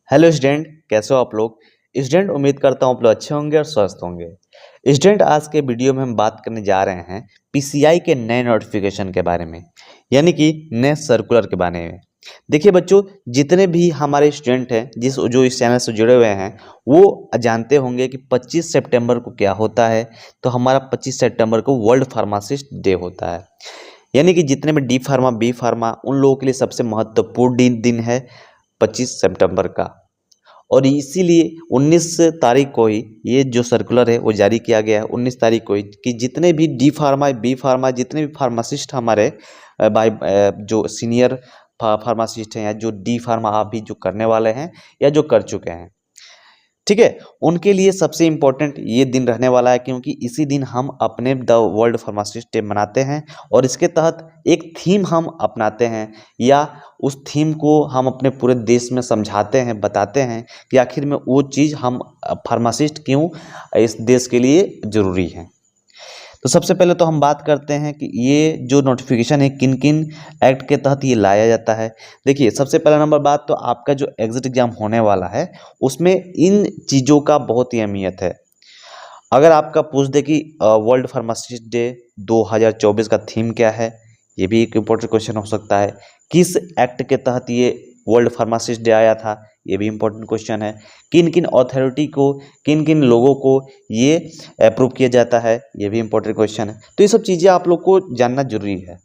Hello student, कैसे हो आप लोग। स्टूडेंट, उम्मीद करता हूँ आप लोग अच्छे होंगे और स्वस्थ होंगे। स्टूडेंट, आज के वीडियो में हम बात करने जा रहे हैं पीसीआई के नए नोटिफिकेशन के बारे में, यानी कि नए सर्कुलर के बारे में। देखिए बच्चों, जितने भी हमारे स्टूडेंट हैं जो इस चैनल से जुड़े हुए हैं वो जानते होंगे कि 25 सितंबर को क्या होता है। तो हमारा 25 सितंबर को वर्ल्ड फार्मासिस्ट डे होता है, यानी कि जितने भी डी फार्मा बी फार्मा उन लोगों के लिए सबसे महत्वपूर्ण दिन है 25 सितंबर का। और इसीलिए 19 तारीख को ही ये जो सर्कुलर है वो जारी किया गया है, 19 तारीख को ही, कि जितने भी डी फार्मा बी फार्मा जितने भी फार्मासिस्ट हमारे जो सीनियर फार्मासिस्ट हैं या जो डी फार्मा आप भी जो करने वाले हैं या जो कर चुके हैं, ठीक है, उनके लिए सबसे इम्पोर्टेंट ये दिन रहने वाला है, क्योंकि इसी दिन हम अपने द वर्ल्ड फार्मासिस्ट डे मनाते हैं और इसके तहत एक थीम हम अपनाते हैं या उस थीम को हम अपने पूरे देश में समझाते हैं, बताते हैं कि आखिर में वो चीज़ हम फार्मासिस्ट क्यों इस देश के लिए ज़रूरी है। तो सबसे पहले तो हम बात करते हैं कि ये जो नोटिफिकेशन है किन किन एक्ट के तहत ये लाया जाता है। देखिए, सबसे पहला नंबर बात तो आपका जो एग्जिट एग्जाम होने वाला है उसमें इन चीज़ों का बहुत ही अहमियत है। अगर आपका पूछ दे कि वर्ल्ड फार्मासिस्ट डे 2024 का थीम क्या है, ये भी एक इम्पोर्टेंट क्वेश्चन हो सकता है। किस एक्ट के तहत ये वर्ल्ड फार्मासिस्ट डे आया था, ये भी इम्पोर्टेंट क्वेश्चन है। किन किन अथॉरिटी को, किन किन लोगों को ये अप्रूव किया जाता है, ये भी इम्पोर्टेंट क्वेश्चन है। तो ये सब चीज़ें आप लोग को जानना जरूरी है,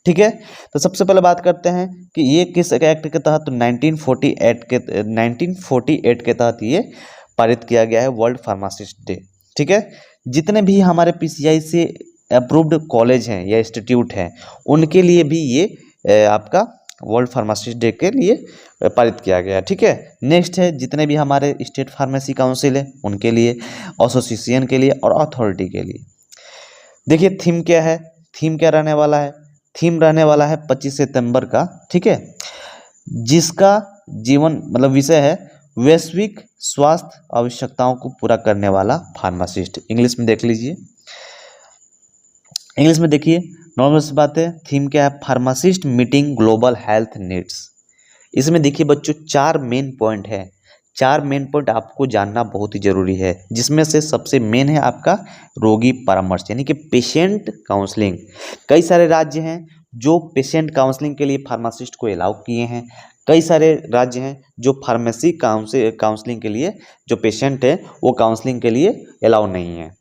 ठीक है। तो सबसे पहले बात करते हैं कि ये किस एक्ट के तहत, 1948 के तहत ये पारित किया गया है वर्ल्ड फार्मासिस्ट डे, ठीक है। जितने भी हमारे पीसीआई से अप्रूव्ड कॉलेज हैं या इंस्टीट्यूट हैं उनके लिए भी ये आपका वर्ल्ड फार्मासिस्ट डे के लिए पारित किया गया, ठीक है। नेक्स्ट है जितने भी हमारे स्टेट फार्मेसी काउंसिल है उनके लिए, एसोसिएशन के लिए और अथॉरिटी के लिए। देखिए थीम क्या है, थीम क्या रहने वाला है। थीम रहने वाला है 25 सितंबर का, ठीक है, जिसका जीवन मतलब विषय है वैश्विक स्वास्थ्य आवश्यकताओं को पूरा करने वाला फार्मासिस्ट। इंग्लिश में देख लीजिए, इंग्लिश में देखिए, नॉर्मल सी बात है। थीम क्या है, pharmacist meeting global health needs. इसमें देखिए बच्चों 4 मेन पॉइंट है। 4 मेन पॉइंट आपको जानना बहुत ही जरूरी है, जिसमें से सबसे मेन है आपका रोगी परामर्श, यानी कि पेशेंट काउंसलिंग। कई सारे राज्य हैं जो पेशेंट काउंसलिंग के लिए फार्मासिस्ट को अलाउ किए हैं, कई सारे राज्य हैं जो फार्मेसी काउंसलिंग के लिए जो पेशेंट है वो काउंसलिंग के लिए अलाउ नहीं है,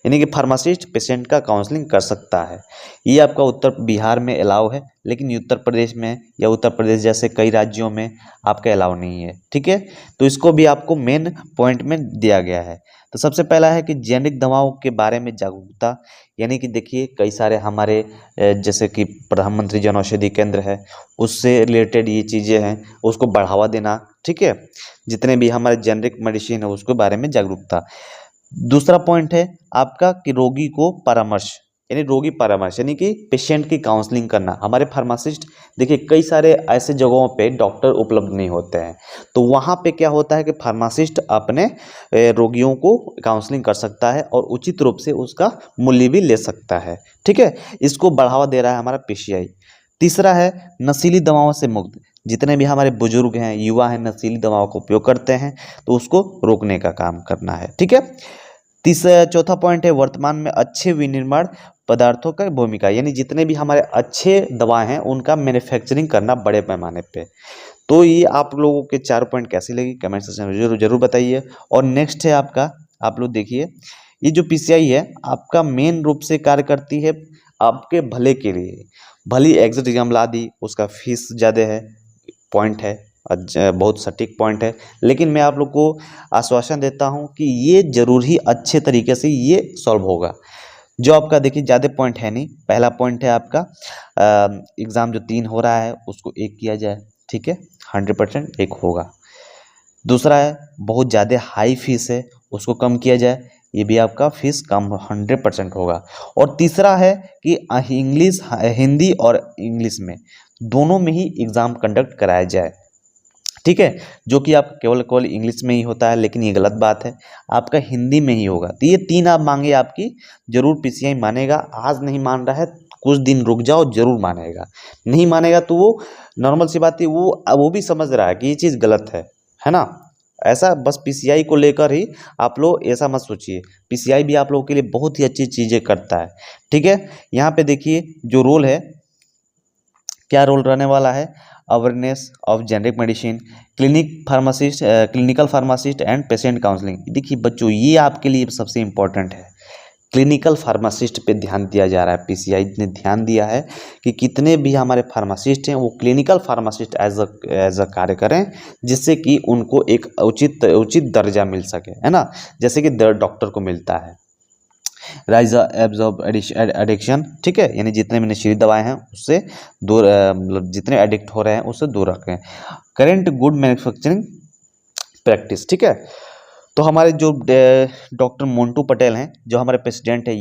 यानी कि फार्मासिस्ट पेशेंट का काउंसलिंग कर सकता है। ये आपका उत्तर बिहार में अलाउ है, लेकिन उत्तर प्रदेश में या उत्तर प्रदेश जैसे कई राज्यों में आपका अलाउ नहीं है, ठीक है। तो इसको भी आपको मेन पॉइंट में दिया गया है। तो सबसे पहला है कि जेनेरिक दवाओं के बारे में जागरूकता, यानी कि देखिए कई सारे हमारे जैसे कि प्रधानमंत्री जन औषधि केंद्र है उससे रिलेटेड ये चीज़ें हैं, उसको बढ़ावा देना, ठीक है। जितने भी हमारे जेनेरिक मेडिसिन है उसके बारे में जागरूकता। दूसरा पॉइंट है आपका कि रोगी को परामर्श, यानी रोगी परामर्श यानी कि पेशेंट की काउंसलिंग करना। हमारे फार्मासिस्ट देखिए कई सारे ऐसे जगहों पे डॉक्टर उपलब्ध नहीं होते हैं, तो वहाँ पे क्या होता है कि फार्मासिस्ट अपने रोगियों को काउंसलिंग कर सकता है और उचित रूप से उसका मूल्य भी ले सकता है, ठीक है। इसको बढ़ावा दे रहा है हमारा पीसीआई। तीसरा है नशीली दवाओं से मुक्त। जितने भी हमारे बुजुर्ग हैं, युवा हैं, नशीली दवाओं का उपयोग करते हैं तो उसको रोकने का काम करना है, ठीक है। चौथा पॉइंट है वर्तमान में अच्छे विनिर्माण पदार्थों का भूमिका, यानी जितने भी हमारे अच्छे दवाएं हैं उनका मैन्युफैक्चरिंग करना बड़े पैमाने पे। तो ये आप लोगों के 4 पॉइंट कैसी लगी कमेंट सेक्शन में जरूर बताइए। और नेक्स्ट है आपका, आप लोग देखिए ये जो पीसीआई है आपका मेन रूप से कार्य करती है आपके भले के लिए। भली एग्जिट एग्जाम ला दी, उसका फीस ज़्यादा है, पॉइंट है, बहुत सटीक पॉइंट है, लेकिन मैं आप लोग को आश्वासन देता हूं कि ये जरूर ही अच्छे तरीके से ये सॉल्व होगा। जो आपका देखिए ज़्यादा पॉइंट है नहीं। पहला पॉइंट है आपका एग्ज़ाम जो 3 हो रहा है उसको 1 किया जाए, ठीक है, 100% 1 होगा। दूसरा है बहुत ज़्यादा हाई फीस है उसको कम किया जाए, ये भी आपका फीस कम 100% होगा। और तीसरा है कि इंग्लिश, हिंदी और इंग्लिश में दोनों में ही एग्ज़ाम कंडक्ट कराया जाए, ठीक है। जो कि आप केवल इंग्लिश में ही होता है, लेकिन ये गलत बात है, आपका हिंदी में ही होगा। तो ये 3 आप मांगे आपकी जरूर पीसीआई मानेगा। आज नहीं मान रहा है, कुछ दिन रुक जाओ, जरूर मानेगा। नहीं मानेगा तो वो नॉर्मल सी बात है, वो भी समझ रहा है कि ये चीज़ गलत है, है ना। ऐसा बस पीसीआई को लेकर ही आप लोग ऐसा मत सोचिए, पीसीआई भी आप लोगों के लिए बहुत ही अच्छी चीज़ें करता है। ठीक है, यहाँ पे देखिए जो रोल है, क्या रोल रहने वाला है, awareness of generic medicine, clinical pharmacist and patient counselling. देखिए बच्चों ये आपके लिए सबसे इम्पोर्टेंट है, क्लिनिकल फार्मासिस्ट पे ध्यान दिया जा रहा है। पीसीआई ने ध्यान दिया है कि कितने भी हमारे फार्मासिस्ट हैं वो क्लिनिकल फार्मासिस्ट एज अ कार्य करें, जिससे कि उनको एक उचित दर्जा मिल सके, है ना, जैसे कि डॉक्टर को मिलता है। राइज एब्जॉर्ब एडिक्शन, ठीक है, यानी जितने भी नशीली दवाएं हैं उससे दूर, मतलब जितने एडिक्ट हो रहे हैं उससे दूर रखें। करेंट गुड मैन्युफैक्चरिंग प्रैक्टिस, ठीक है। तो हमारे जो डॉक्टर मोंटू पटेल हैं, जो हमारे प्रेसिडेंट है,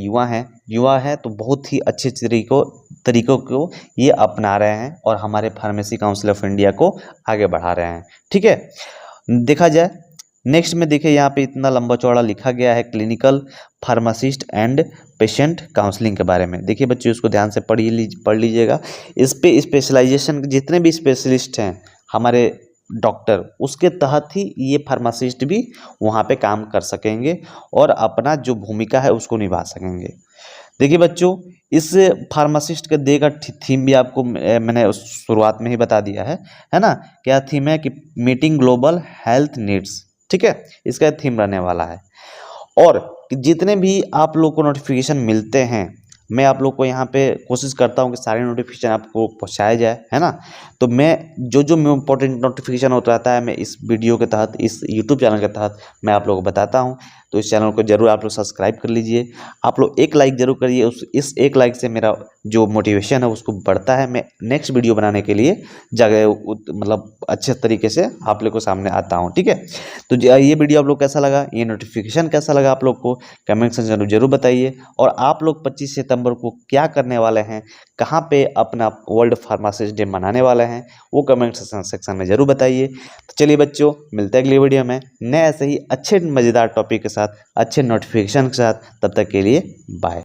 युवा हैं तो बहुत ही अच्छे तरीकों को ये अपना रहे हैं और हमारे फार्मेसी काउंसिल ऑफ इंडिया को आगे बढ़ा रहे हैं। ठीक है, देखा जाए नेक्स्ट में, देखिए यहाँ पे इतना लंबा चौड़ा लिखा गया है clinical pharmacist and patient counselling के बारे में। देखिए बच्चों इसको ध्यान से पढ़ लीजिएगा। इस पे स्पेशलाइजेशन जितने भी स्पेशलिस्ट हैं हमारे डॉक्टर, उसके तहत ही ये फार्मासिस्ट भी वहाँ पे काम कर सकेंगे और अपना जो भूमिका है उसको निभा सकेंगे। देखिए बच्चों इस फार्मासिस्ट के देगा थीम भी आपको मैंने शुरुआत में ही बता दिया है ना। क्या थीम है कि मीटिंग ग्लोबल हेल्थ नीड्स, ठीक है, इसका थीम रहने वाला है। और जितने भी आप लोग को नोटिफिकेशन मिलते हैं, मैं आप लोग को यहाँ पे कोशिश करता हूँ कि सारे नोटिफिकेशन आपको पहुँचाया जाए, है ना। तो मैं जो इम्पोर्टेंट नोटिफिकेशन होता रहता है मैं इस वीडियो के तहत, इस यूट्यूब चैनल के तहत मैं आप लोगों को बताता हूँ। तो इस चैनल को जरूर आप लोग सब्सक्राइब कर लीजिए, आप लोग एक लाइक जरूर करिए, इस एक लाइक से मेरा जो मोटिवेशन है उसको बढ़ता है, मैं नेक्स्ट वीडियो बनाने के लिए मतलब अच्छे तरीके से आप लोग को सामने आता हूँ। ठीक है, तो ये वीडियो आप लोग कैसा लगा, ये नोटिफिकेशन कैसा लगा आप लोग को कमेंट सेक्शन में जरूर बताइए। और आप लोग 25 सितंबर को क्या करने वाले हैं, कहाँ पे अपना वर्ल्ड फार्मासिस्ट डे मनाने वाले हैं, वो कमेंट सेक्शन में जरूर बताइए। तो चलिए बच्चों, मिलते हैं अगली वीडियो में नए ऐसे ही अच्छे मज़ेदार टॉपिक के साथ, अच्छे नोटिफिकेशन के साथ। तब तक के लिए बाय।